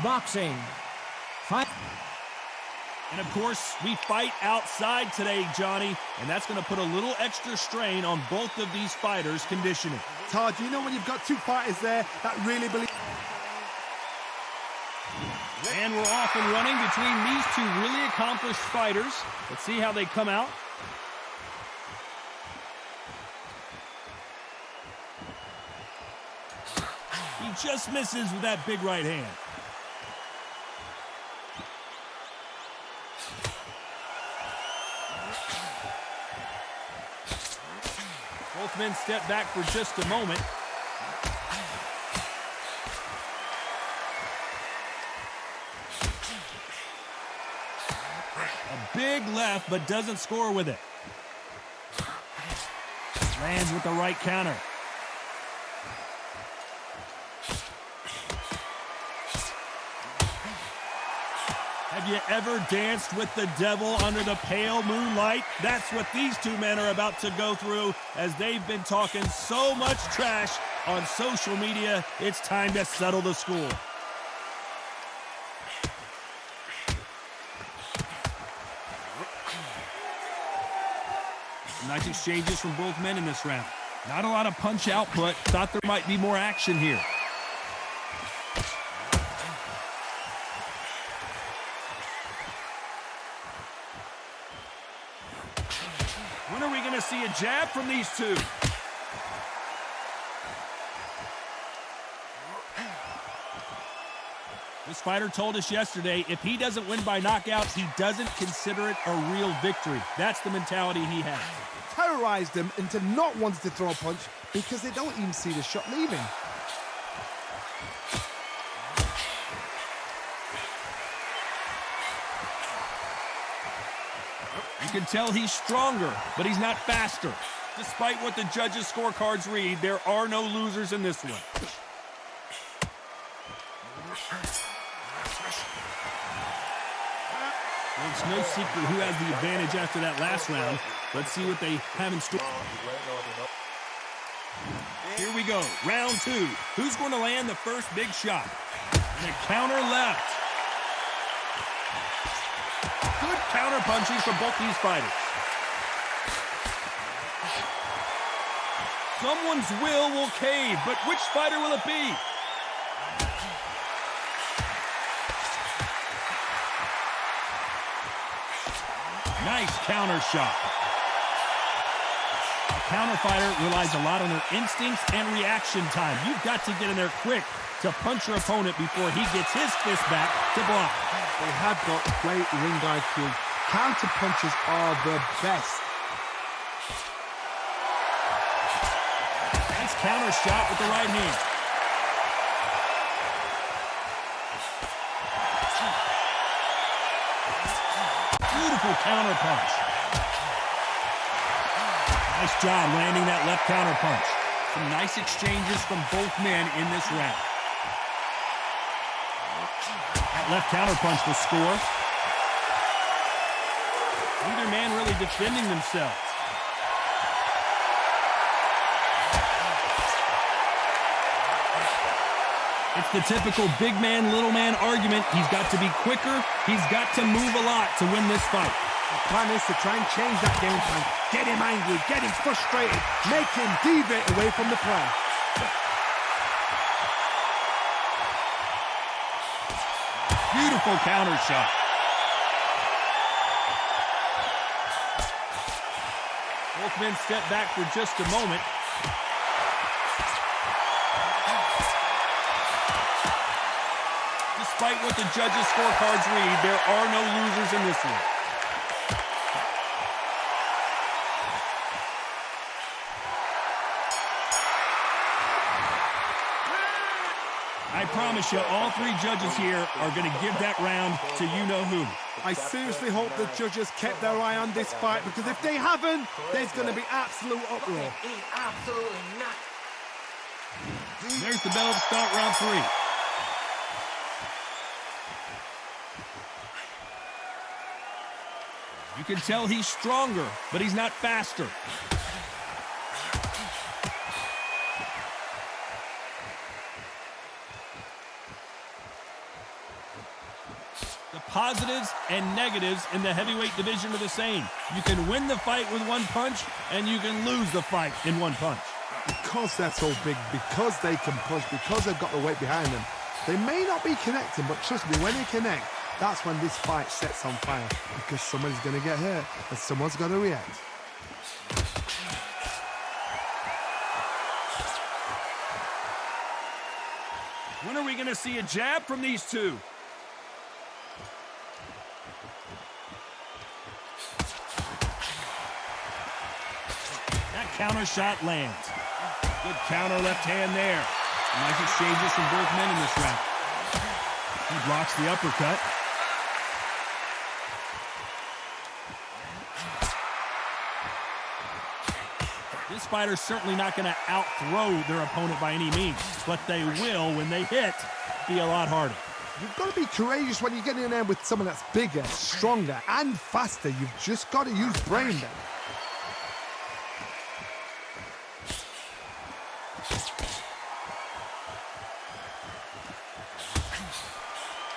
boxing. Fight. And of course, we fight outside today, Johnny, and that's going to put a little extra strain on both of these fighters' conditioning. Todd, you know when you've got two fighters there that really believe... And we're off and running between these two really accomplished fighters. Let's see how they come out. He just misses with that big right hand. Both men step back for just a moment. A big left, but doesn't score with it. Lands with the right counter. Have you ever danced with the devil under the pale moonlight? That's what these two men are about to go through as they've been talking so much trash on social media. It's time to settle the score. Nice exchanges from both men in this round. Not a lot of punch output. Thought there might be more action here. When are we going to see a jab from these two? This fighter told us yesterday, if he doesn't win by knockout, he doesn't consider it a real victory. That's the mentality he has. Terrorized them into not wanting to throw a punch because they don't even see the shot leaving. You can tell he's stronger, but he's not faster. Despite what the judges' scorecards read, there are no losers in this one. Well, it's no secret who has the advantage after that last round. Let's see what they have in store. Here we go, round two. Who's going to land the first big shot? And a counter left. Good counter punches from both these fighters. Someone's will cave, but which fighter will it be? Nice counter shot. A counter fighter relies a lot on their instincts and reaction time. You've got to get in there quick to punch your opponent before he gets his fist back to block. They have got great ring IQ. Counter punches are the best. Nice counter shot with the right hand. Beautiful counter punch. Nice job landing that left counter punch. Some nice exchanges from both men in this round. That left counter punch will score. Neither man really defending themselves. It's the typical big man, little man argument. He's got to be quicker. He's got to move a lot to win this fight. The plan is to try and change that game plan. Get him angry, get him frustrated, make him deviate away from the plan. Beautiful counter shot. Both men step back for just a moment. Despite what the judges' scorecards read, there are no losers in this one. I promise you, all three judges here are going to give that round to you-know-who. I seriously hope the judges kept their eye on this fight, because if they haven't, there's going to be absolute uproar. Absolutely not. There's the bell to start round three. You can tell he's stronger, but he's not faster. The positives and negatives in the heavyweight division are the same. You can win the fight with one punch, and you can lose the fight in one punch. Because they're so big, because they can punch, because they've got the weight behind them, they may not be connecting, but trust me, when they connect, that's when this fight sets on fire, because someone's going to get hurt and someone's going to react. When are we going to see a jab from these two? That counter shot lands. Good counter left hand there. Nice exchanges from both men in this round. He blocks the uppercut. This fighter's certainly not going to out-throw their opponent by any means, but they will, when they hit, be a lot harder. You've got to be courageous when you get in there with someone that's bigger, stronger, and faster. You've just got to use brain then.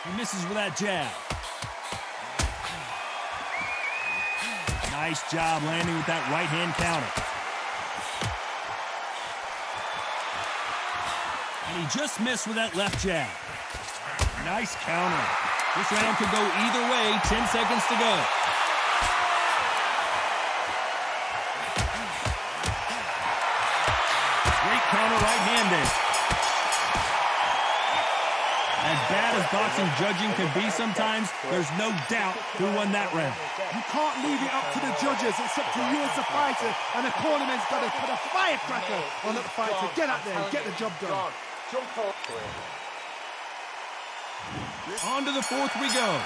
He misses with that jab. Nice job landing with that right-hand counter. And he just missed with that left jab. Nice counter. This round could go either way. 10 seconds to go. Great counter right-handed. As bad as boxing judging can be sometimes, there's no doubt who won that round. You can't leave it up to the judges. It's up to you as the fighter, and the cornerman's got to put a firecracker on that fight to get out there and get the job done. On to the fourth we go.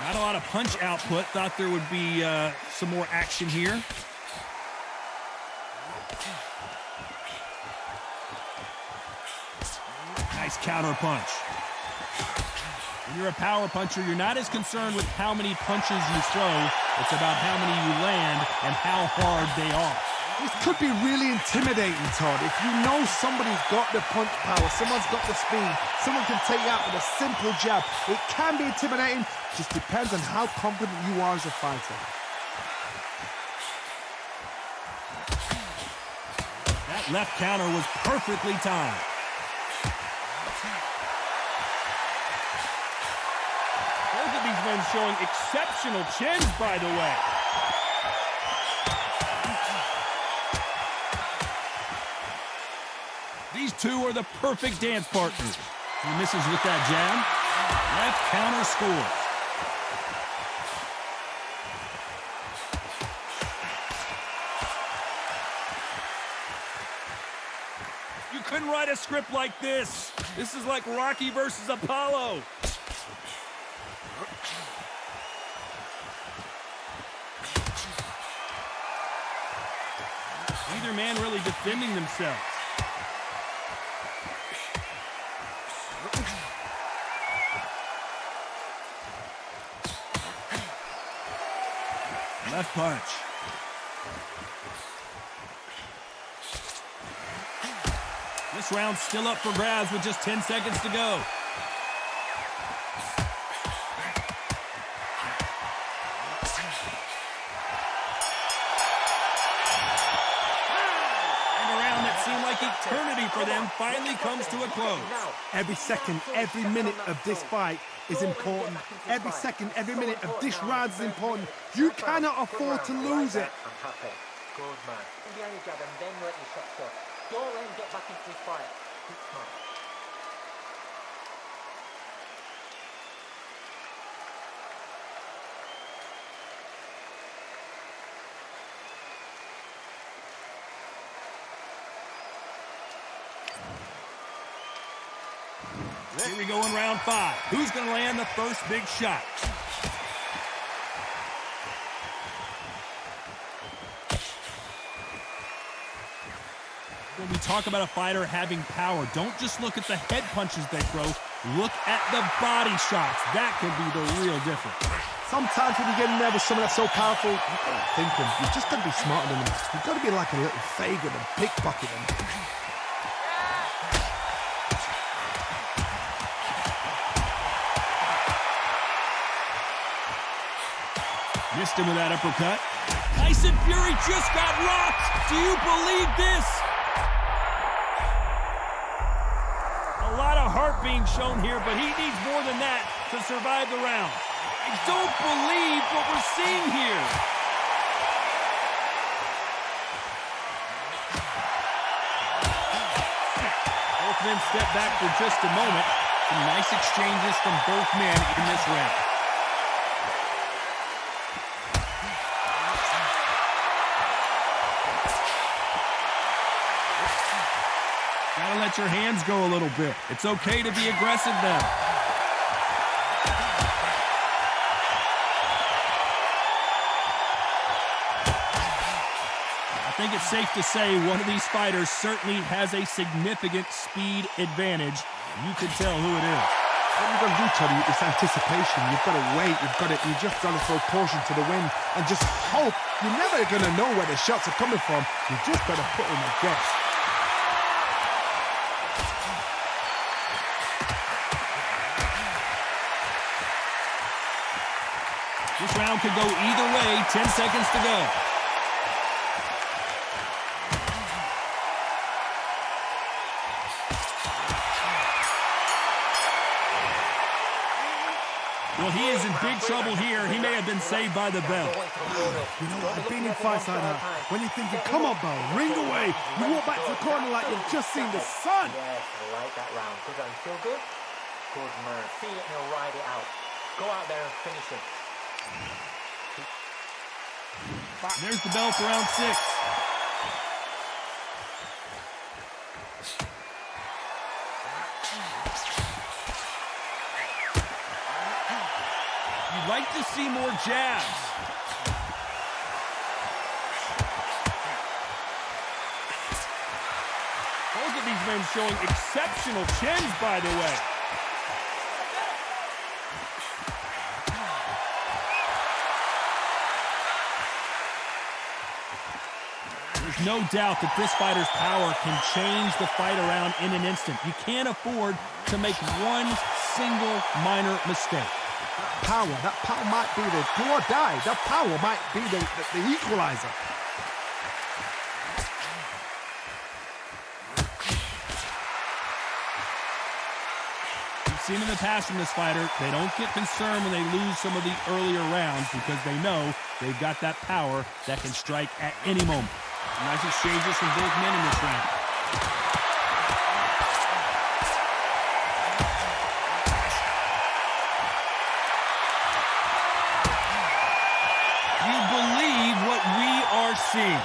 Not a lot of punch output. Thought there would be some more action here. Nice counter punch. When you're a power puncher, you're not as concerned with how many punches you throw. It's about how many you land and how hard they are. This could be really intimidating, Todd. If you know somebody's got the punch power, someone's got the speed, someone can take you out with a simple jab, it can be intimidating. Just depends on how confident you are as a fighter. That left counter was perfectly timed. Both of these men showing exceptional chins, by the way. These two are the perfect dance partners. He misses with that jab. Left counter scores. You couldn't write a script like this. This is like Rocky versus Apollo. Neither man really defending themselves. Left punch. This round's still up for grabs with just 10 seconds to go. And a round that seemed like eternity for them finally comes to a close. Every second, every minute of this fight is important. Every second, every minute of this round is important. You cannot afford to lose it. I'm happy. Good man. Behind your jab and then let your shots go. Don't let him get back into this fight. Keep smart. Here we go in round 5. Who's going to land the first big shot? When we talk about a fighter having power, don't just look at the head punches they throw. Look at the body shots. That could be the real difference. Sometimes when you get in there with someone that's so powerful, you've got to think them. You've just got to be smarter than them. You've got to be like a little faggot and pickpocket them. Missed him with that uppercut. Tyson Fury just got rocked. Do you believe this? A lot of heart being shown here, but he needs more than that to survive the round. I don't believe what we're seeing here. Both men step back for just a moment. Some nice exchanges from both men in this round. Gotta let your hands go a little bit. It's okay to be aggressive now. I think it's safe to say one of these fighters certainly has a significant speed advantage. You can tell who it is. What you've got to do, Toddy, is anticipation. You've got to wait. You just got to throw caution to the wind and just hope. You're never going to know where the shots are coming from. You just got to put in a guess. This round could go either way. 10 seconds to go. Well, he is in big trouble here. He may have been saved by the bell. You know what? I've been in fights like that. When you're thinking, come on, Bell, ring away. You walk back to the corner like you've just seen the sun. Yes, I like that round. Good round. Feel good? Good man. Feel it and he'll ride it out. Go out there and finish him. There's the bell for round 6. You'd like to see more jabs. Both of these men showing exceptional chins, by the way. There's no doubt that this fighter's power can change the fight around in an instant. You can't afford to make one single minor mistake. That power might be the do or die. That power might be the equalizer. We've seen in the past from this fighter, they don't get concerned when they lose some of the earlier rounds because they know they've got that power that can strike at any moment. Nice exchanges from both men in this round. You believe what we are seeing.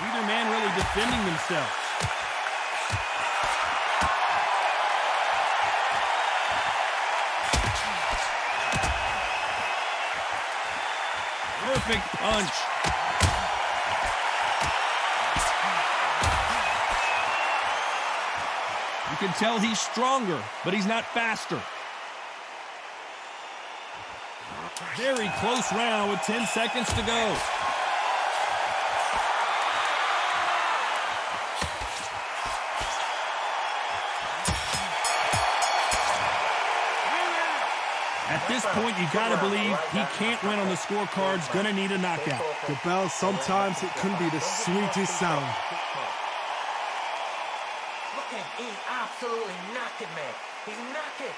Neither man really defending themselves. Perfect punch. You can tell he's stronger, but he's not faster. Very close round with 10 seconds to go. At this point, you gotta believe he can't win on the scorecards, gonna need a knockout. The bell, sometimes it can be the sweetest sound. Look at him, he's absolutely knackered, man. He's knackered.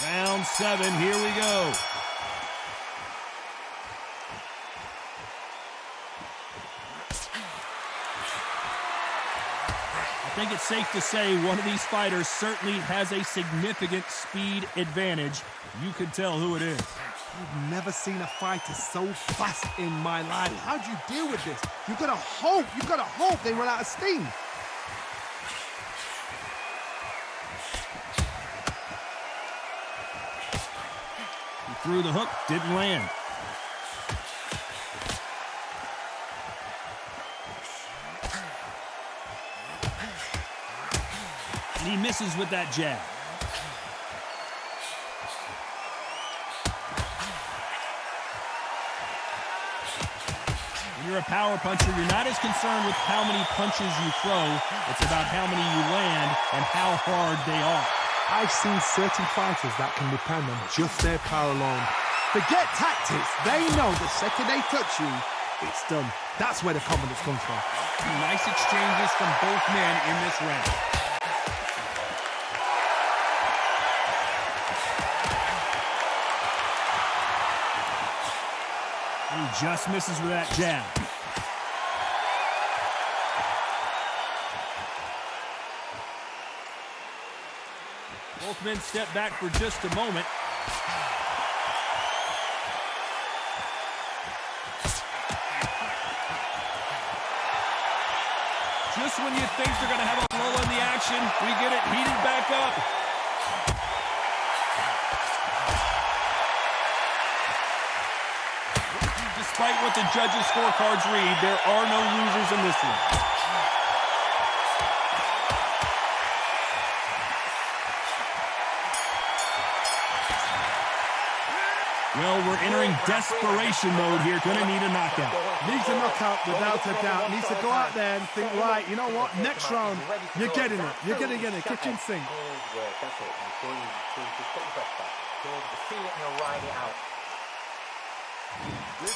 Round 7, here we go. I think it's safe to say one of these fighters certainly has a significant speed advantage. You can tell who it is. I've never seen a fighter so fast in my life. How do you deal with this? You've got to hope they run out of steam. He threw the hook, didn't land. He misses with that jab. When you're a power puncher, you're not as concerned with how many punches you throw. It's about how many you land and how hard they are. I've seen certain fighters that can depend on just their power alone. Forget tactics. They know the second they touch you, it's done. That's where the confidence comes from. Nice exchanges from both men in this round. He just misses with that jab. Both men step back for just a moment. Just when you think they're going to have a lull in the action, we get it heated back up. Despite what the judges' scorecards read, there are no losers in this one. Well, we're entering desperation mode here. Gonna need a knockout. Needs a knockout without a doubt. Needs to go out there and think, right, you know what? Next round, you're getting it. You're going to get it. Kitchen sink.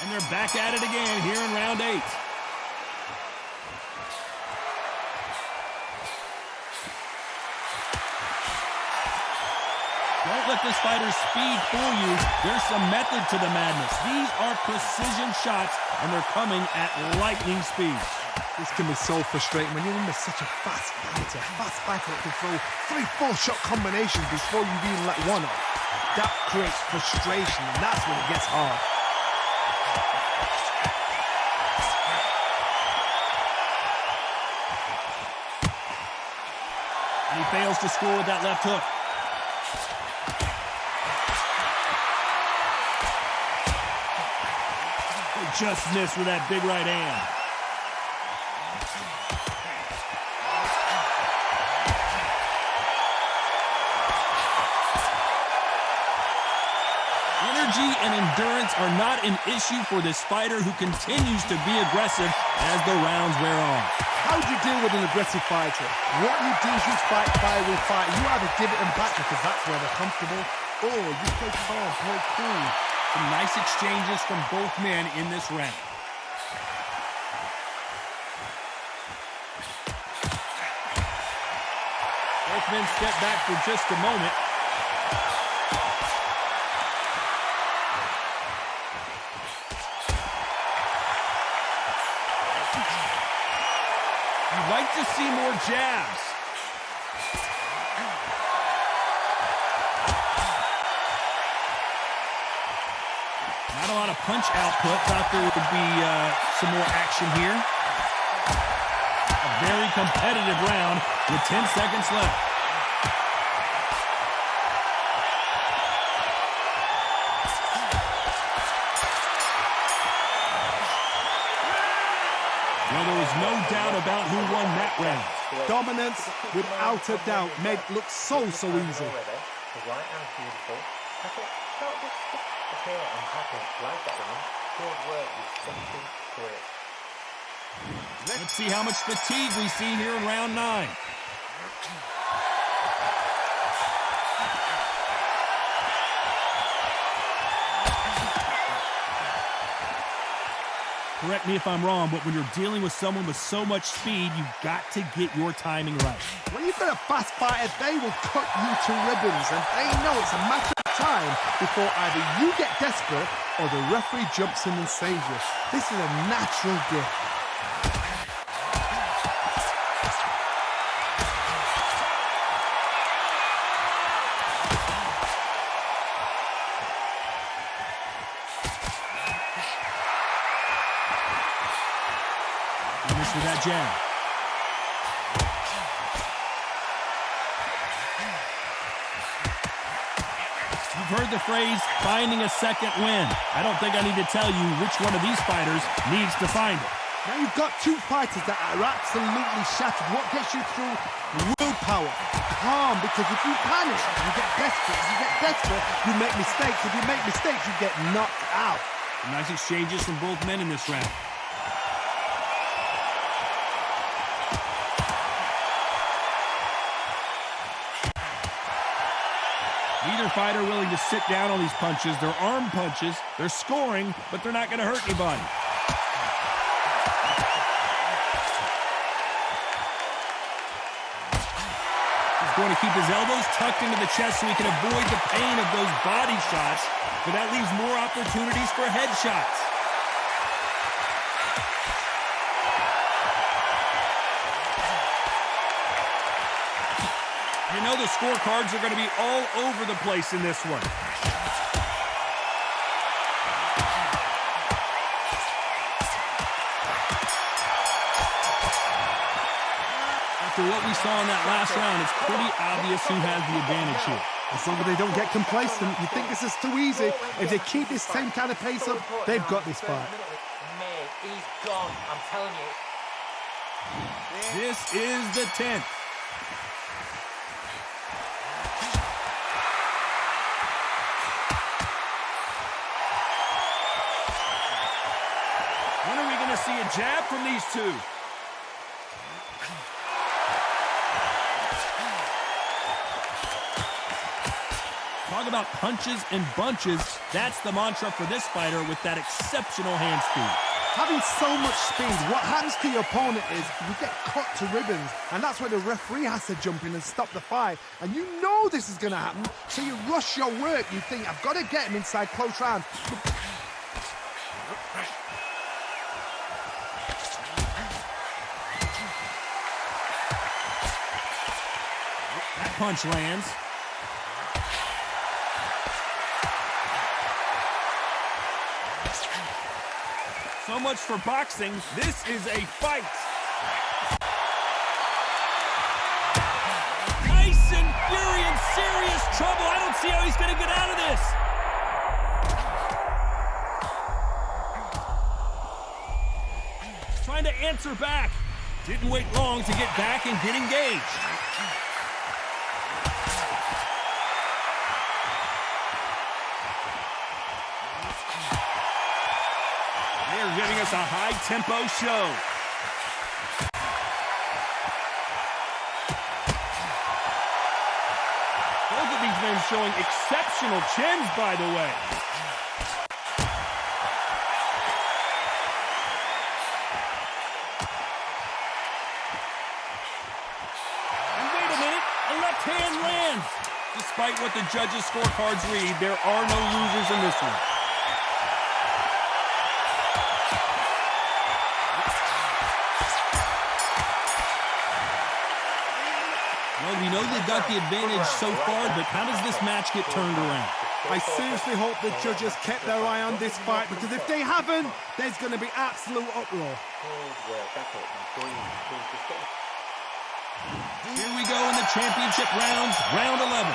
And they're back at it again here in round 8. Don't let this fighter's speed fool you. There's some method to the madness. These are precision shots, and they're coming at lightning speed. This can be so frustrating when you're under such a fast fighter. Fast fighter that can throw 3-4 shot combinations before you even let one off. That creates frustration, and that's when it gets hard. And he fails to score with that left hook. Just missed with that big right hand. Energy and endurance are not an issue for this fighter who continues to be aggressive as the rounds wear on. How do you deal with an aggressive fighter? What you do is you fight fire with fight. You either give it them back because that's where they're comfortable, or you play calm, play cool. Some nice exchanges from both men in this round. Both men step back for just a moment. You'd like to see more jabs. Not a lot of punch output. Thought there would be some more action here. A very competitive round with 10 seconds left. Well, there was no doubt about who won that round. Dominance, without a doubt, made it look so easy. The right hand's beautiful. Here and happy like that one. Good work, you've something to it. Let's see how much fatigue we see here in round 9. Correct me if I'm wrong, but when you're dealing with someone with so much speed, you've got to get your timing right. When you've got a fast fighter, they will cut you to ribbons, and they know it's a matter of time before either you get desperate or the referee jumps in and saves you. This is a natural gift. With that jab. You've heard the phrase, finding a second win. I don't think I need to tell you which one of these fighters needs to find it. Now you've got two fighters that are absolutely shattered. What gets you through? Willpower, calm, because if you panic, you get desperate. If you get desperate, you make mistakes. If you make mistakes, you get knocked out. Nice exchanges from both men in this round. Neither fighter willing to sit down on these punches. They're arm punches. They're scoring, but they're not going to hurt anybody. He's going to keep his elbows tucked into the chest so he can avoid the pain of those body shots, but that leaves more opportunities for headshots. You know the scorecards are going to be all over the place in this one. After what we saw in that last round, it's pretty obvious who has the advantage here. As long as they don't get complacent, you think this is too easy. If they keep this same kind of pace up, they've got this fight. Mate, he's gone, I'm telling you. This is the 10th. When are we going to see a jab from these two? Talk about punches and bunches. That's the mantra for this fighter with that exceptional hand speed. Having so much speed, what happens to your opponent is you get cut to ribbons, and that's where the referee has to jump in and stop the fight. And you know this is going to happen, so you rush your work. You think, I've got to get him inside close rounds. That punch lands. So much for boxing. This is a fight. Tyson Fury in serious trouble. I don't see how he's going to get out of this. Trying to answer back. Didn't wait long to get back and get engaged. They're giving us a high-tempo show. Both of these men showing exceptional chins, by the way. And wait a minute, a left hand lands. Despite what the judges' scorecards read, there are no losers in this one. Well, we know they've got the advantage so far, but how does this match get turned around? I seriously hope the judges kept their eye on this fight, because if they haven't, there's going to be absolute uproar. Here we go in the championship rounds, round 11.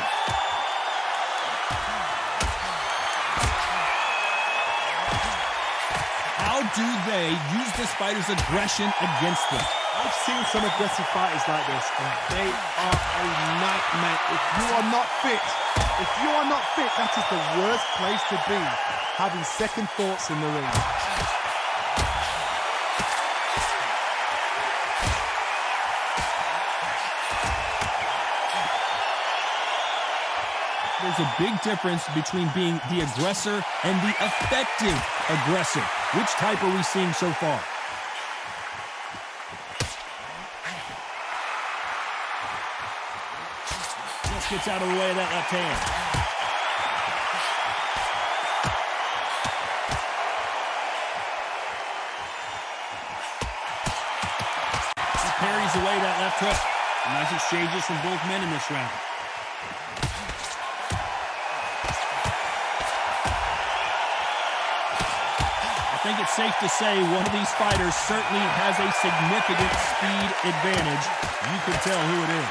How do they use this fighter's aggression against them? I've seen some aggressive fighters like this, and they are a nightmare. If you are not fit, that is the worst place to be, having second thoughts in the ring. There's a big difference between being the aggressor and the effective aggressor. Which type are we seeing so far? Just gets out of the way of that left hand. He parries away that left hook. Nice exchanges from both men in this round. I think it's safe to say one of these fighters certainly has a significant speed advantage. You can tell who it is.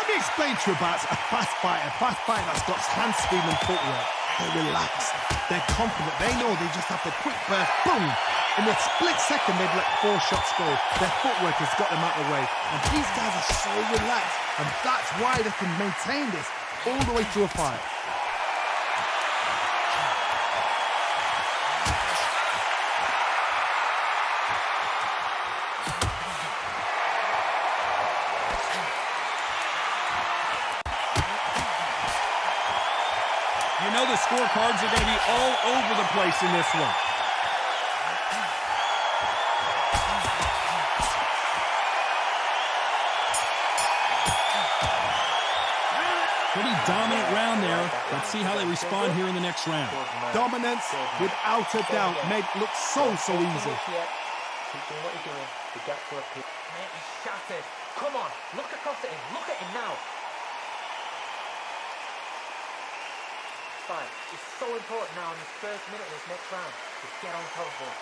Let me explain to you about a fast fighter that's got hand speed and footwork. They're relaxed, they're confident, they know they just have to quick burst, boom, In a split second, they've let 4 shots go. Their footwork has got them out of the way. And these guys are so relaxed. And that's why they can maintain this all the way through a fight. You know the scorecards are going to be all over the place in this one. Pretty dominant round there. Let's see how they respond here in the next round. Dominance, without a doubt, made it look so easy. Keep doing what you're doing. The gap for a pick. Mate, he's shattered. Come on, look across at him. Look at him now. Fight. It's so important now in the first minute of this next round to get on top of him.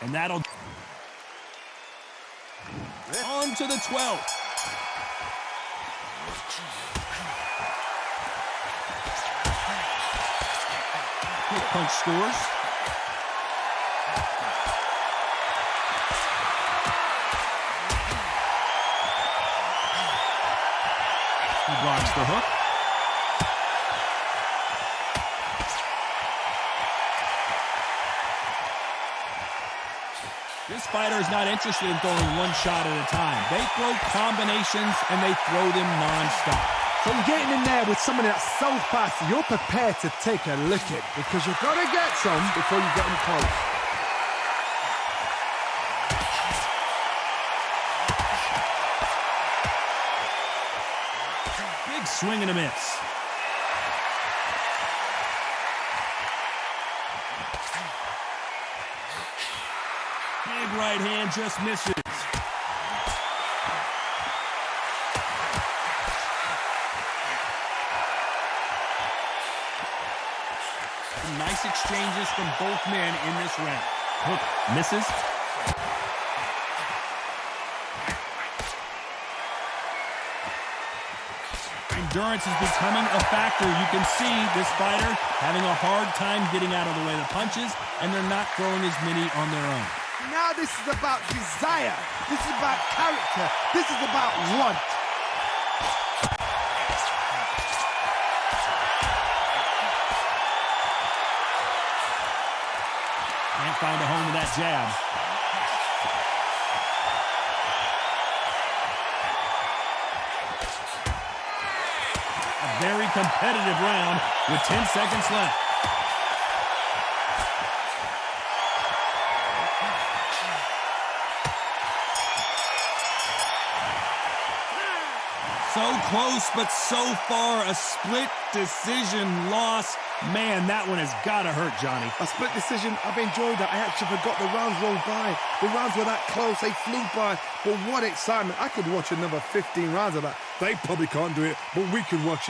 And that'll... On to the 12th. Quick punch scores. He blocks the hook. This fighter is not interested in throwing one shot at a time. They throw combinations and they throw them non-stop. So you're getting in there with someone that's so fast, you're prepared to take a licking because you've got to get some before you get them close. Big swing and a miss. Big right hand just misses. Some nice exchanges from both men in this round. Hook misses. Endurance is becoming a factor. You can see this fighter having a hard time getting out of the way of the punches, and they're not throwing as many on their own. Now this is about desire. This is about character. This is about want. Can't find a home with that jab. A very competitive round with 10 seconds left. So close, but so far a split decision loss. Man, that one has got to hurt, Johnny. A split decision, I've enjoyed that. I actually forgot the rounds rolled by. The rounds were that close, they flew by. But what excitement. I could watch another 15 rounds of that. They probably can't do it, but we can watch it.